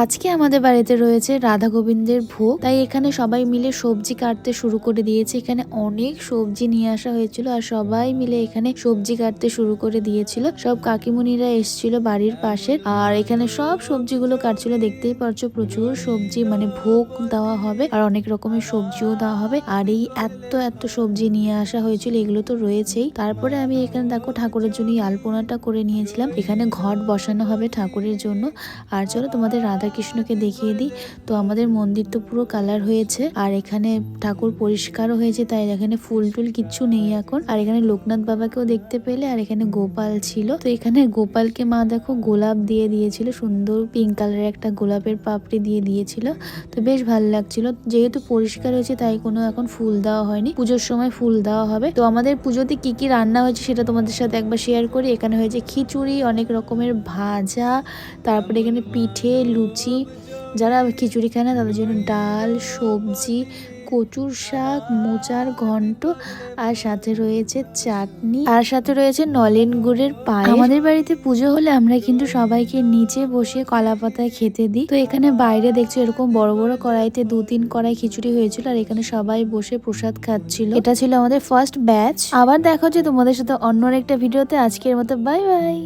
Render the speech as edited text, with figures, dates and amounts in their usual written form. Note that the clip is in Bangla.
আজকে আমাদের বাড়িতে রয়েছে রাধা গোবিন্দের ভোগ, তাই এখানে সবাই মিলে সবজি কাটতে শুরু করে দিয়েছে। এখানে অনেক সবজি নিয়ে আসা হয়েছিল আর সবাই মিলে এখানে সবজি কাটতে শুরু করে দিয়েছিল। সব কাকিমুনিরা এসেছিল বাড়ির পাশে আর এখানে সব সবজিগুলো কাটছিল। দেখতেই পারছো প্রচুর সবজি, মানে ভোগ দেওয়া হবে আর অনেক রকমের সবজিও দেওয়া হবে। আর এই এত এত সবজি নিয়ে আসা হয়েছিল, এগুলো তো রয়েছেই। তারপরে আমি এখানে দেখো ঠাকুরের জন্য আলপনাটা করে নিয়েছিলাম। এখানে ঘট বসানো হবে ঠাকুরের জন্য। আর চলো তোমাদের রাধা কৃষ্ণকে দেখিয়ে দিই। তো আমাদের মন্দির তো পুরো কালার হয়েছে আর এখানে ঠাকুর পরিষ্কারও হয়েছে, তাই এখানে ফুল টুল কিচ্ছু নেই এখন। আর এখানে লোকনাথ বাবাকেও দেখতে পেলে আর এখানে গোপাল ছিল। তো এখানে গোপালকে মা দেখো গোলাপ দিয়ে দিয়েছিল, সুন্দর পিঙ্ক কালারের একটা গোলাপের পাপড়ি দিয়ে দিয়েছিল। তো বেশ ভালো লাগছিল। যেহেতু পরিষ্কার হয়েছে তাই কোনো এখন ফুল দেওয়া হয়নি, পুজোর সময় ফুল দেওয়া হবে। তো আমাদের পুজোতে কি কি রান্না হয়েছে সেটা তোমাদের সাথে একবার শেয়ার করি। এখানে হয়েছে খিচুড়ি, অনেক রকমের ভাজা, তারপরে এখানে পিঠে, লুচি, যারা খিচুড়ি খায় না তাদের জন্য ডাল, সবজি, কচুর শাক, মোচার ঘন্ট, আর সাথে রয়েছে চাটনি, আর সাথে রয়েছে নলেন গুড়ের পায়েস। আমাদের বাড়িতে পুজো হলে আমরা কিন্তু সবাইকে নিচে বসে কলা পাতায় খেতে দিই। তো এখানে বাইরে দেখছো এরকম বড় বড় কড়াইতে 2-3 কড়াই খিচুড়ি হয়েছিল আর এখানে সবাই বসে প্রসাদ খাচ্ছিল। এটা ছিল আমাদের ফার্স্ট ব্যাচ। আবার দেখা হচ্ছে তোমাদের সাথে অন্য একটা ভিডিওতে। আজকের মতো বাই বাই।